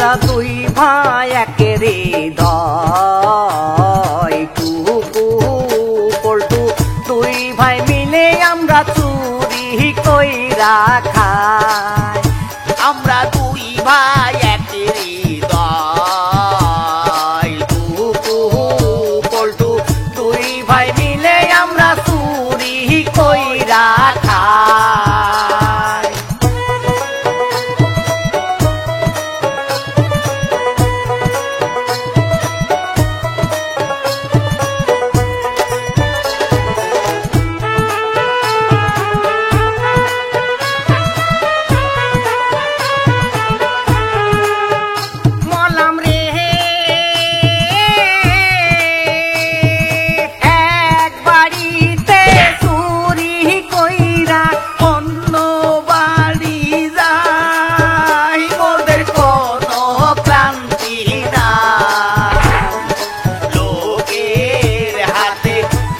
আমরা দুই ভাই একেরে হৃদয় টুকু পল্টু দুই ভাই মিলে আমরা চুরি কইরা খাই আমরা দুই ভাই একের হৃদয় টুকু পল্টু দুই ভাই মিলে আমরা চুরি কইরা খাই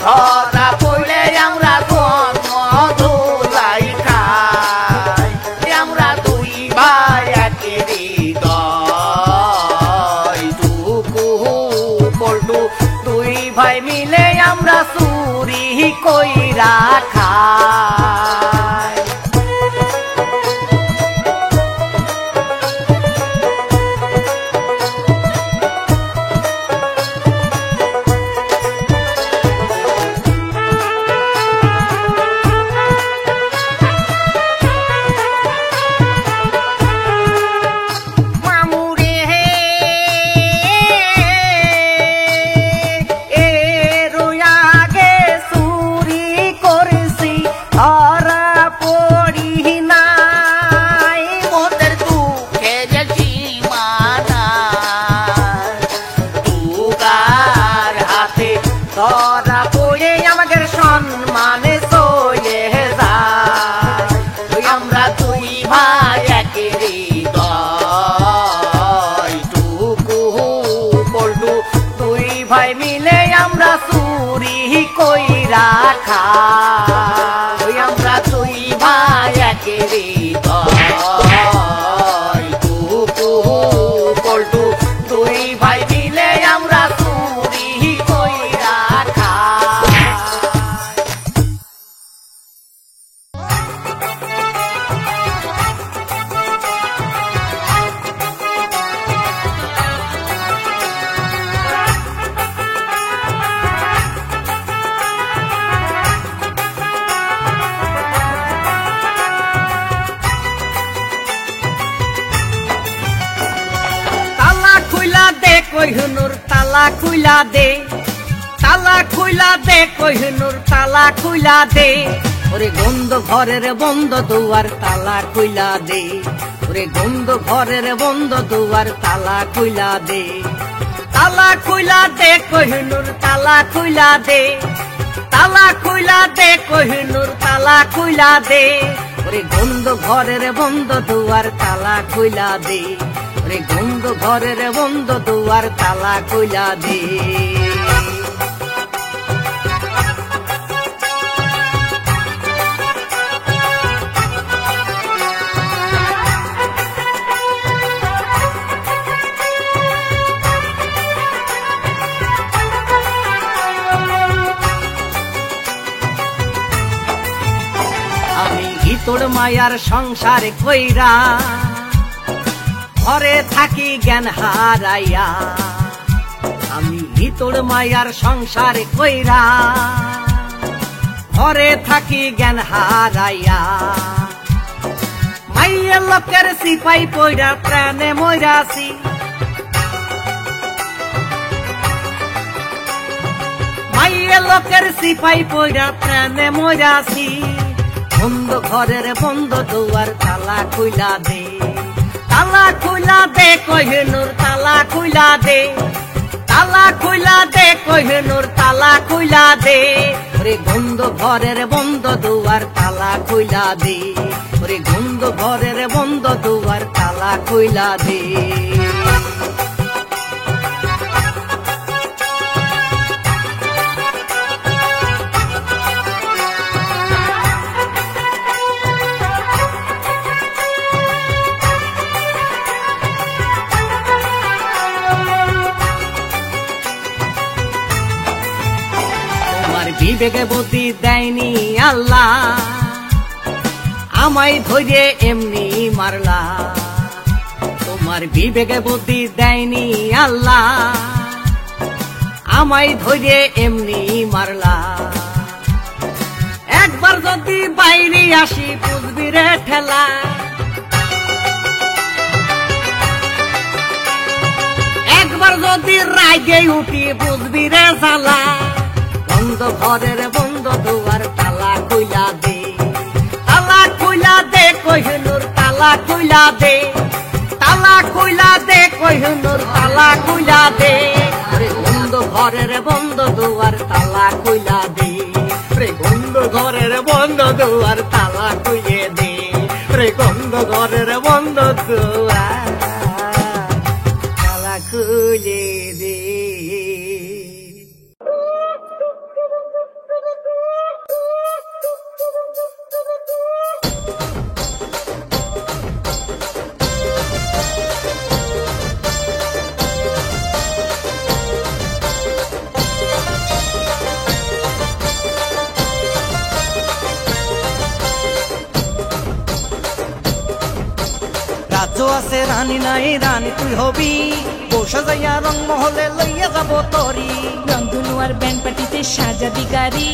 ধরা পড়লে আমরা জন্ম ধুলাই খাই আমরা দুই ভাই একের হৃদয় টুকু পল্টু দুই ভাই মিলে আমরা চুরি কইরা খাই ধরা পড়ে আমাদের সম্মানে চলে যায় আমরা দুই ভাই একের হৃদয় টুকু পল্টু দুই ভাই মিলে আমরা চুরি কইরা খাই আমরা দুই ভাই একের হৃদয় টুকু পল্টু দুই ভাই মিলে আমরা চুরি কইরা খাই কইহুনুর তালা খুইলা দে তালা খুইলা দে কইহুনুর তালা খুইলা দে ওরে গন্ধ ঘরের বন্ধ দুয়ার তালা খুইলা দে ওরে গন্ধ ঘরের বন্ধ দুয়ার তালা খুইলা দে তালা খুইলা দে কইহুনুর তালা খুইলা দে তালা খুইলা দে কইহুনুর তালা খুইলা দে ওরে গন্ধ ঘরের বন্ধ দুয়ার তালা খুইলা দে ওরে গন্ধ ঘরের বন্ধ দুয়ার তালা খুইলা দে আমি তোর মায়ার সংসার কইরা ঘরে থাকি জ্ঞান হারাইয়া আমি তোর মায়ার সংসার কইরা ঘরে থাকি জ্ঞান হারাইয়া মাইয়া লোকের সিপাই পইরা প্রাণে মইরাছি মাইয়া লোকের সিপাই পইরা প্রাণে মইরাছি বন্ধ ঘরের বন্ধ দুয়ার তালা খুইলা দে তালা খুইলা দে কহিনুর তালা খুইলা দে তালা খুইলা দে কহিনুর তালা খুইলা দে ওরে গন্ধ ঘরের বন্ধ দুয়ার তালা খুইলা দে ওরে গন্ধ ঘরের বন্ধ দুয়ার তালা খুইলা দে বিবেকে বুদ্ধি দেয়নি আল্লাহ, আমায় ধরে এমনি মারলা। তোমার বিবেকে বুদ্ধি দেয়নি আল্লাহ, আমায় ধরে এমনি মারলা। একবার যদি বাইরে আসি বুঝবি রে ঠেলা, একবার যদি রাগে উঠি বুঝবি রে জ্বালা। বন্ধ ঘরের বন্ধ দুয়ার তালা খুইলা দে, তালা খুইলা দে কহিনুর তালা খুইলা দে, তালা খুইলা দে কহিনুর তালা খুইলা দে। বন্ধ ঘরের বন্ধ দুয়ার তালা খুইলা দে, বন্ধ ঘরের বন্ধ দুয়ার তালা খুইয়ে দে, বন্ধ ঘরের বন্ধ দুয়ার তালা খুলে দে। রাজ্য আছে রানী নাই রানী তুই হবি, বসে যাইয়া রং মহলে লইয়া যাব তরি। রংধনু আর ব্যান্ড পার্টিতে সাজাবি গাড়ি,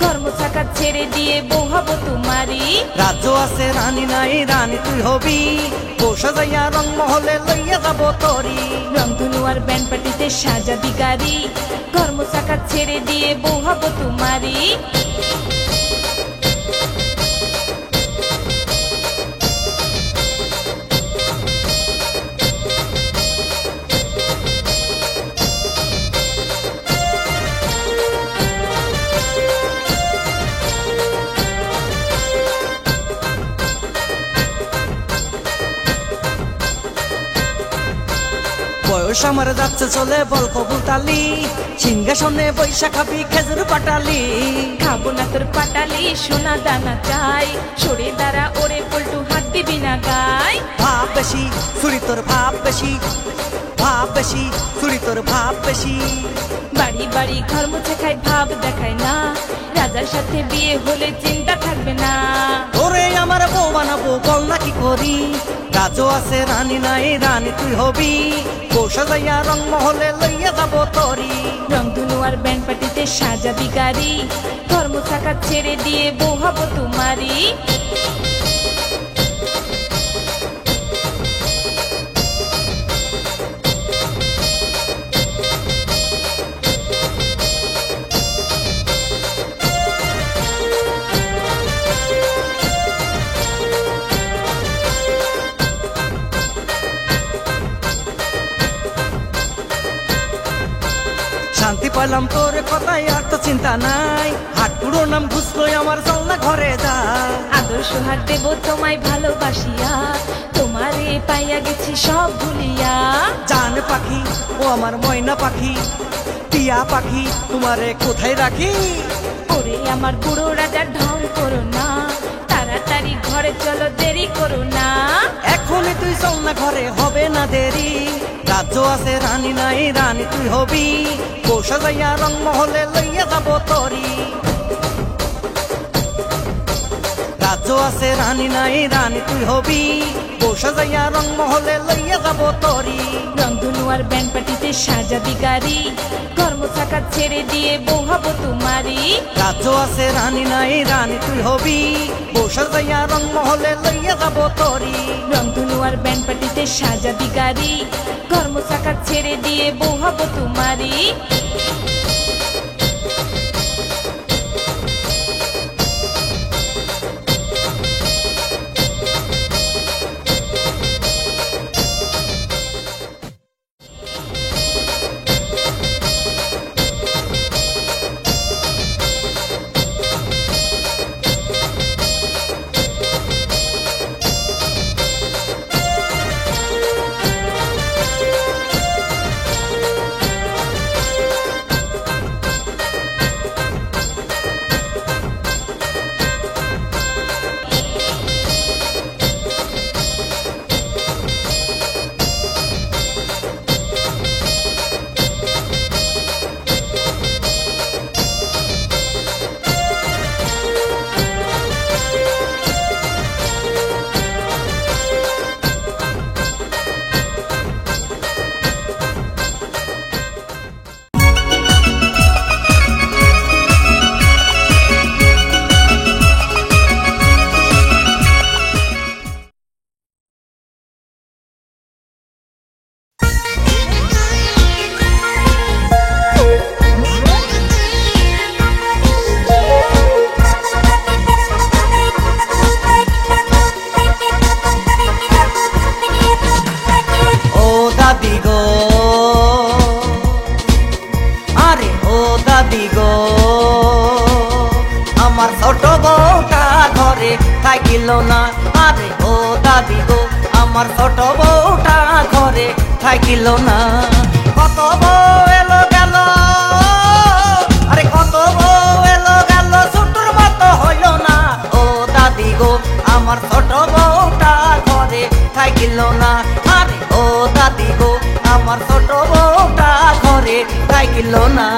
কর্মচাকা ছেড়ে দিয়ে বউ হব তোমারি। রাজ্য আছে রানী নাই রানী তুই হবি, বসে যাইয়া রং মহলে লইয়া যাব তরি। রংধনু আর ব্যান্ড পার্টিতে সাজাবি গাড়ি, কর্মচাকা ছেড়ে দিয়ে বউ হব তোমারি। বয়স আমার যাচ্ছে চলে বল কবুল তালি, সিংহাসনে বৈশা খাবি খেজুর পাটালি। খাবো না তোর পাটালি সোনা দানা চাই, সরে দাঁড়া ওরে পল্টু হাত দিবি না গায়। ভাব বেশি চুরি তোর ভাব বেশি, ভাব বেশি চুরি তোর ভাব বেশি। বাড়ি বাড়ি ঘর মুছে খাই ভাব দেখায় না, রাজার সাথে বিয়ে হলে চিন্তা থাকবে না। ওরে আমার বউ বানাবো বল না কি করি, রাজু আছে রানী নাই রানী তুই হবি, বসে যাইয়া রং মহলে লইয়া যাব তরি। রংধনু আর ব্যান্ড পার্টিতে সাজাবি গাড়ি, কর্মচাকা ছেড়ে দিয়ে বউ হব তোমারি। শান্তি পাইলাম তোর কথাই আর তো চিন্তা নাই, হাট পুরো নাম ঘুষলো আমার চল না ঘরে যা। আদর্শ হাত দেব তোমায় ভালোবাসিয়া, তোমারে পাইয়া গেছি সব ভুলিয়া। জান পাখি ও আমার ময়না পাখি, টিয়া পাখি তোমারে কোথায় রাখি। ওরে আমার বুড়ো রাজার ঢং করো না, তাড়াতাড়ি ঘরে চলো দেরি করো না। এখনই তুই চল না ঘরে হবে না দেরি, রাজ্য আছে রানী নাই রানী তুই হবি, বসে যাইয়া রং মহলে লইয়া যাব তরি। রাজ্য আছে রানী নাই রানী তুই হবি, বসে যাইয়া রং মহলে লইয়া যাব তরি। রংধনু আর ব্যান্ড পার্টিতে সাজাবি গাড়ি, কর্মচাকা ছেড়ে দিয়ে বউ হব তোমারি। রাজ্য আছে রানী নাই রানী তুই হবি, বসে যাইয়া রং মহলে লইয়া যাব তরি। রংধনু আর ব্যান্ড পার্টিতে সাজাবি গাড়ি, কর্মচাকা ছেড়ে দিয়ে বউ হব তোমারি। দাদি গো, আরে ও দাদি গো, আমার ছোট বউটা ঘরে থাকিল না। আরে ও দাদি গো, আমার ছোট বউটা ঘরে থাকিল না। কত বউ এলো গেল, আরে কত বউ এলো গেল, ছোটর মতো হইল না। ও দাদি গো, আমার ছোট বউটা ঘরে থাকিল না। আরে ও দাদি গো, আমার ছোট বউটা ঘরে থাকিল না।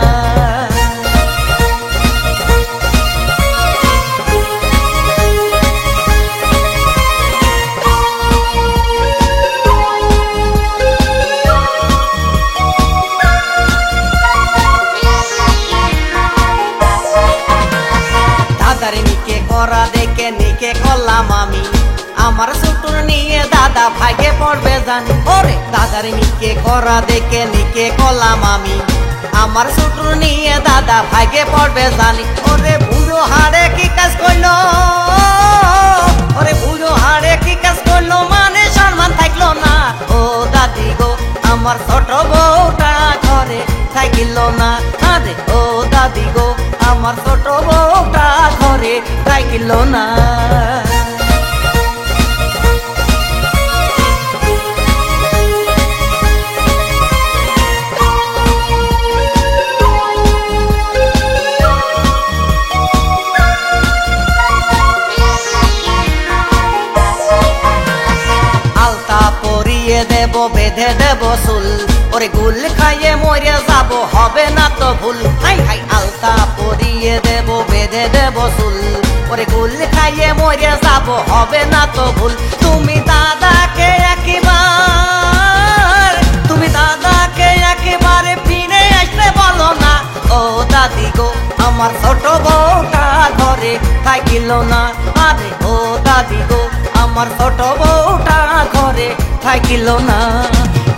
দাদারে নিকে করা দেখে নিকে করলাম আমি, আমার ছোটর নিয়ে দাদা ভাগে পড়বে জানি। ওরে দাদারে নিকে করা দেখে নিকে করলাম আমি, আমার ছোটর নিয়ে দাদা ভাগে পড়বে জানি। ওরে বুড়ো হাড়ে কি কাজ করলো, ওরে বুড়ো হাড়ে কি কাজ করলো, মানে সম্মান থাকলো না। ও দাদি গো, আমার ছোট বউটা ঘরে থাকিল না। আরে ও দাদি গো, আমার ছোট বউটা ঘরে থাকিল না। আলতা পরিয়ে দেব, বেঁধে দেব চুল, ওরে গুল খাইয়ে মরে যাব, হবে না তো ভুল। হাই হাই আলতা পরিয়ে দেব, বেঁধে দেব চুল, ওরে গুল খাইয়ে মরে যাব, হবে না তো ভুল। তুমি দাদাকে একবার, তুমি দাদাকে একেবারে ফিরে আসতে বলো না। ও দাদি গো, আমার ছোট বউটা ঘরে থাকিল না। আরে ও দাদি গো, আমার ছোট বউটা ঘরে থাকিল না।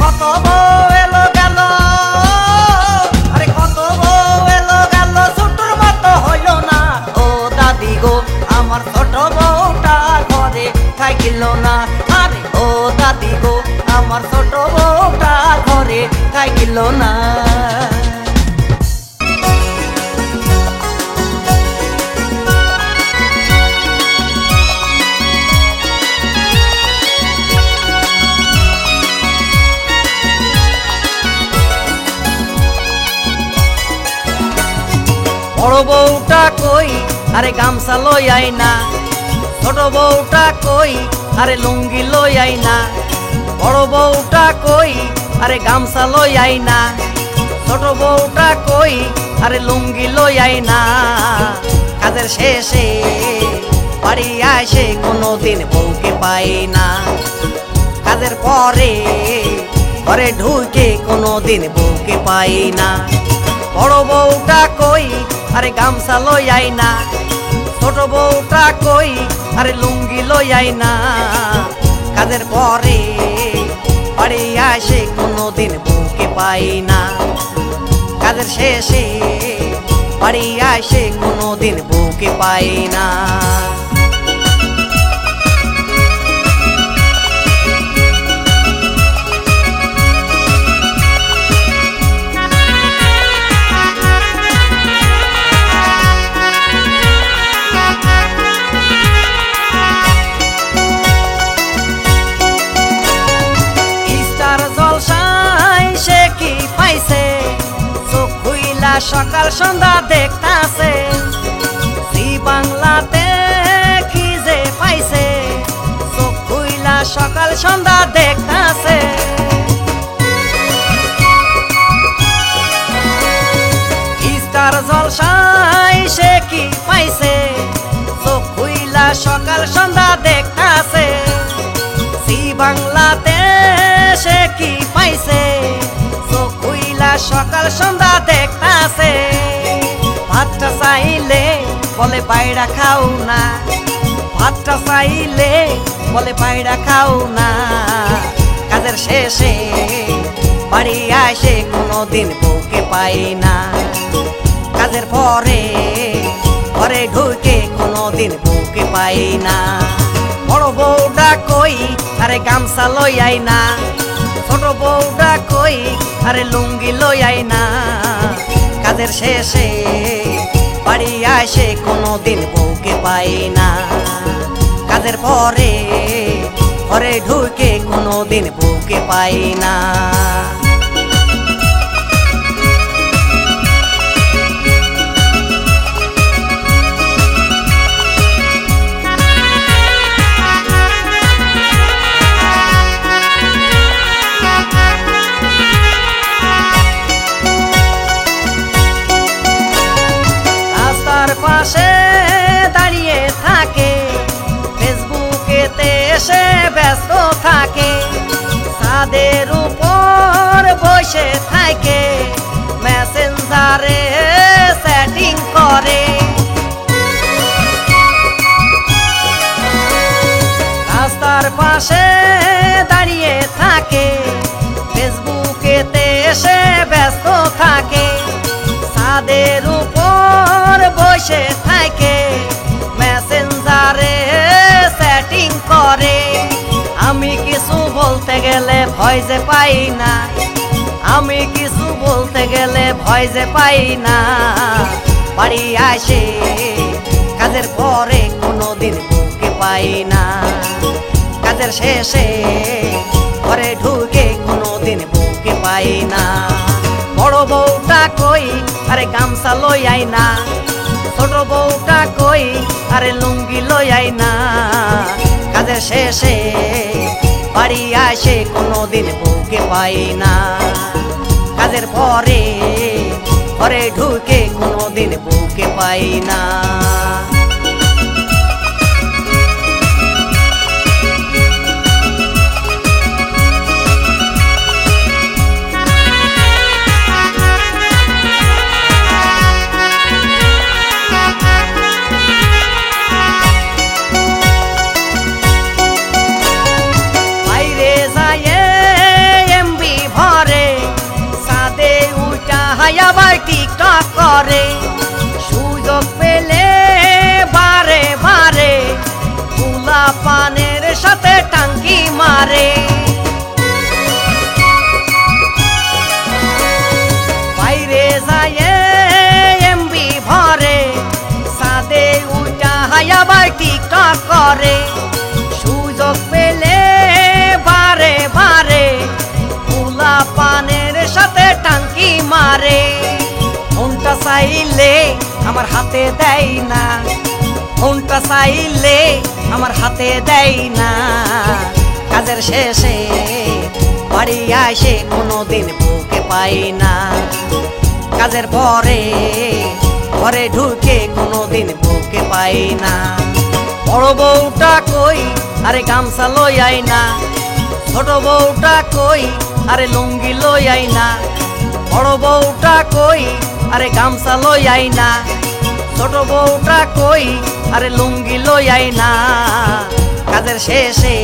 কত বউ এলো গেল, আরে কত বউ এলো গেল, ছোটর মতো হইল না। ও দাদি গো, আমার ছোট বউটা ঘরে থাকিল না। আরে ও দাদি গো, আমার ছোট বউটা ঘরে থাকিল না। বড় বউটা কই, আরে গামছা লই আই না। ছোট বউটা কই, আরে লুঙ্গি লই আই না। বড় বউটা কই, আরে গামছা লই আই না। ছোট বউটা কই, আরে লুঙ্গি লই আই না। কাজের শেষে বাড়ি আসে, কোনোদিন বউকে পাই না। কাজের পরে ঘরে ঢুকে, কোনোদিন বউকে পাই না। বড় বউটা কই, আরে গামছা লই আই না। ছোট বউটা কই, আরে লুঙ্গি লই আই না। কাজের পরে বাড়ি আসে, কোনোদিন বউকে পাই না। কাজের শেষে বাড়ি আসে, কোনোদিন বউকে পাই না। সকাল সন্ধ্যা দেখতাছে, জি বাংলাতে কি যে পাইছে, চোখ খুইলা সকাল সন্ধ্যা দেখতাছে। স্টার জলসায় সে কি পাইছে, চোখ খুইলা সকাল সন্ধ্যা দেখতাছে। জি বাংলাতে সে কি পাইছে, চোখ খুইলা সকাল সন্ধ্যা দেখতাছে। ভাতটা চাইলে বলে বাইরা খাও না, ভাতটা চাইলে বলে বাইরা খাও না। কাজের শেষে বাড়ি আসে, কোনোদিন বউকে পাই না। কাজের পরে ঘরে ঢুকে, কোনোদিন বউকে পাই না। বড় বউটা কই, আরে গামছা লই আই না। ছোট বউটা কই আরে লুঙ্গি লই না কাজের শেষে বাড়ি আসে কোনোদিন বউকে পাই না কাজের পরে ঘরে ঢুকে কোনোদিন বউকে পাই না পাশে দাঁড়িয়ে থাকে ফেসবুকেতে এসে ব্যস্ত থাকে ছাদের উপর বসে থাকে মেসেঞ্জারে সেটিং করে রাস্তার পাশে দাঁড়িয়ে থাকে ফেসবুকেতে এসে ব্যস্ত থাকে ছাদের উপর বসে থাকে মেসেঞ্জারে সেটিং করে আমি কিছু বলতে গেলে ভয় যে পাই না আমি কিছু বলতে গেলে ভয় যে পাই না বাড়ি আসে কাজের পরে কোনোদিন বউকে পাই না কাজের শেষে ঘরে ঢুকে কোনোদিন বউকে পাই না বড় বউটা কই আরে গামছা লই না ছোট বউটা কই আরে লুঙ্গি লই না কাজের শেষে বাড়ি আসে কোনোদিন বউকে পাই না কাজের পরে ঘরে ঢুকে কোনোদিন বউকে পাই না আবার টিকটক করে সুযোগ পেলে বারে বারে পোলা পানের সাথে টাঙ্কি মারে বাইরে যায় এমবি ভরে সাদে উঠা আবার টিকটক করে সুযোগ পেলে বারে বারে পোলা পানের সাথে টাঙ্কি মারে ফোনটা চাইলে আমার হাতে দেয় না ফোনটা চাইলে আমার হাতে দেয় না কাজের শেষে বাড়ি আসে কোনোদিন বউকে পাই না কাজের পরে ঘরে ঢুকে কোনোদিন বউকে পাই না বড় বউটা কই আরে গামছা লই না ছোট বউটা কই আরে লুঙ্গি লই না বড় বউটা কই আরে গামছা লই না ছোট বউটা কই আরে লুঙ্গি লই না কাজের শেষে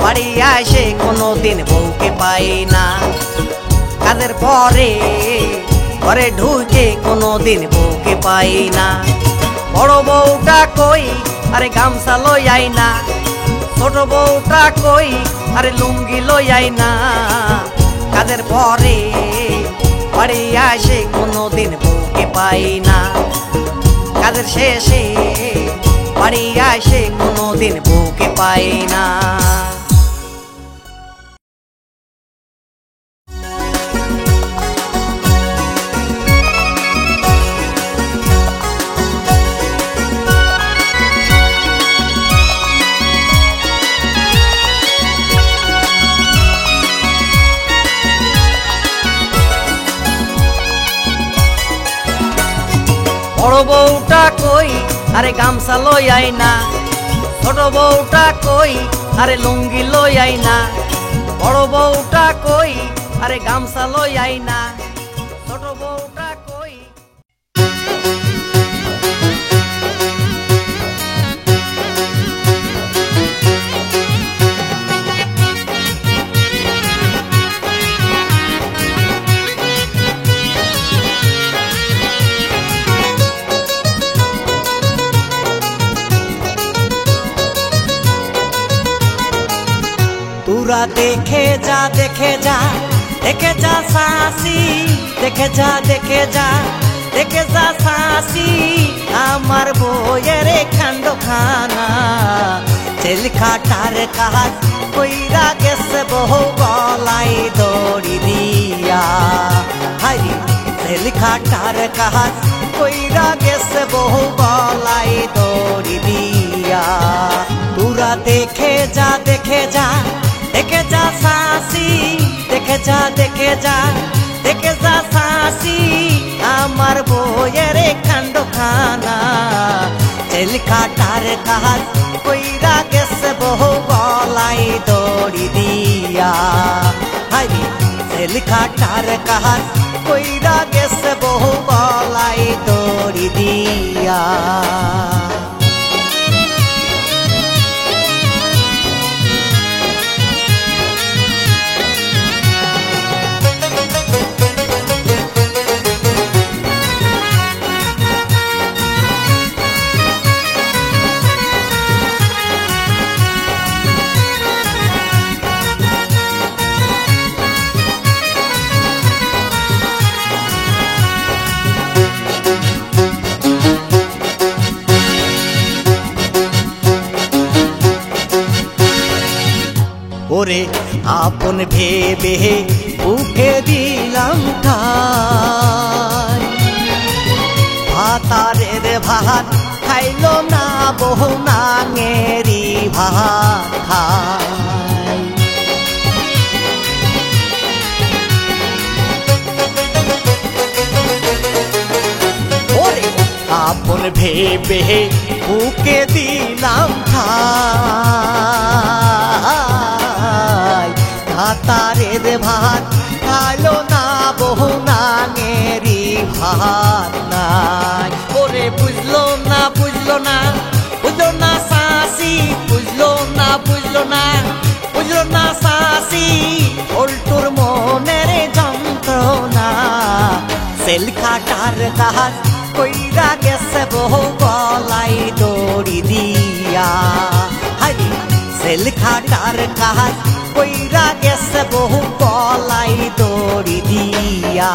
বাড়ি আসে কোনোদিন বউকে পাই না কাজের পরে ঘরে ঢুকে কোনোদিন বউকে পাই না বড় বউটা কই আরে গামছা লই না ছোট বউটা কই আরে লুঙ্গি লই না কাজের পরে বাড়ি আসে কোনোদিন বউকে পাই না কাজের শেষে বাড়ি আসে কোনোদিন বউকে পাই না বড় বউটা কই আরে গামছা লই না ছোট বউটা কই আরে লুঙ্গি লই না বড় বউটা কই আরে গামছা লই না ছোট বউটা কই তোরা দেখে যা দেখে যা দেখে যা সাসি দেখে যা দেখে যা দেখে যা সাসি আমার বইয়ের কাণ্ডখানা জেল খাটার কাজ কইরা গেছে বহু গলায় দড়ি দিয়া হারি জেল খাটার কাজ কইরা গেছে বহু গলায় দড়ি দিয়া তোরা দেখে যা দেখে যা দেখে যা সাসি দেখে যা দেখে যা দেখে যা সাসি আমার বইয়ের কাণ্ডখানা জেল খাটার কাজ কইরা গেছে বহু গলায় দড়ি দিয়া হারি জেল খাটার কাজ কইরা গেছে বহু গলায় দড়ি দিয়া ওরে আপন ভেবে বুকে দিলাম ঠাই ভাতারের ভাত খাইলো না বহু নাঙেরি ভাত খাই ওরে আপন ভেবে বুকে দিলাম ঠাই ভাতারের ভাত খাইলো না বহু নাঙেরি ভাত নাই ওরে বুঝলো না বুঝলো না বুঝলো না সাসি বুঝলো না বুঝলো না বুঝলো না সাসি উল্টোর মনের যন্ত্রণা সেল খাটার কাজ কইরা গেছে বহু গলায় দড়ি দিয়া হারি সেল খাটার কাজ কইরা গেছে বহু গলায় দড়ি দিয়া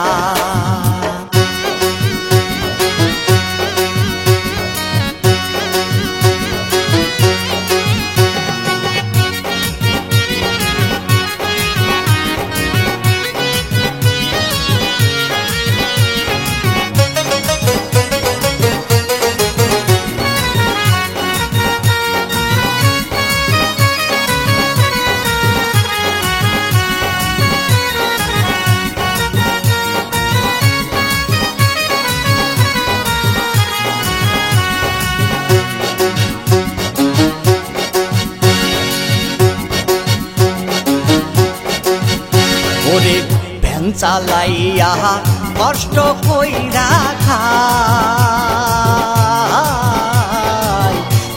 ওরে ভ্যান চালাইয়া কষ্ট কইরা খাই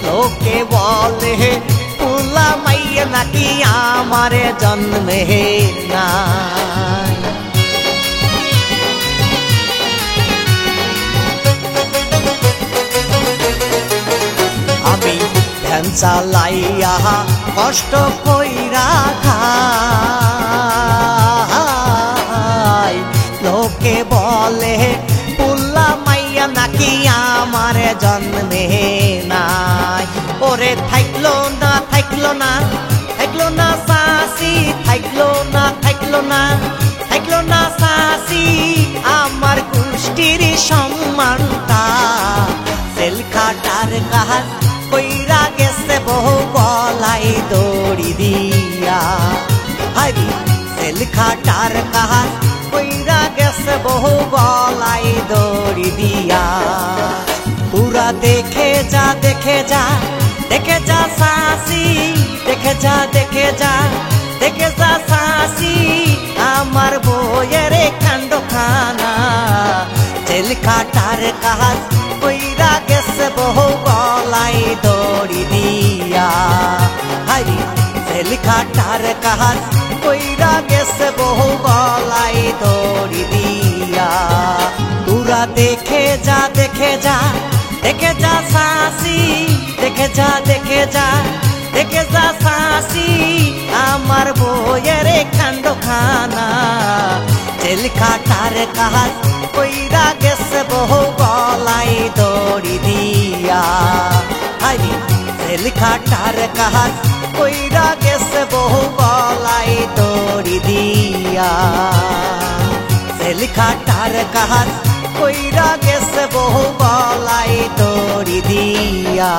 লোকে বলে পুলা মাইয়া নাকি আমারে জন্মে নাই আমি ভ্যান চালাইয়া কষ্ট কইরা খাই লোকে বলে পুল্লা মাইয়া নাকি আমার জন্মে নাই ওরে থাকলো না থাকলো না থাকলো না সাসি থাকলো না থাকলো না থাকলো না সাসি আমার গোষ্ঠীর সম্মানটা সেল খাটার কাজ কইরা গেছে বহু গলায় দড়ি দিয়া হারি সেল খাটার কাজ কইরা গেছে বহু গলায় দড়ি দিয়া তোরা দেখে যা দেখে যা দেখে যা সাসি দেখে যা দেখে যা দেখে যা সাসি আমার বইয়ের কাণ্ডখানা জেল খাটার কাজ কইরা গেছে বহু গলায় দড়ি দিয়া হারি জেল খাটার কাজ কইরা গেছে বহু গলায় দড়ি দিয়া তোরা দেখে যা দেখে যা দেখে যা সাসি দেখে যা দেখে যা দেখে যা সাসি আমার কাণ্ড খানা জেল খাটার কাজ কইরা গেছে বহু গলাই দড়ি দিয়া হাইরে জেল খাটার কাজ কইরা গেছে বহু গলাই দড়ি দিয়া জেল খাটার কাজ কইরা গেছে বহু গলাই দড়ি দিয়া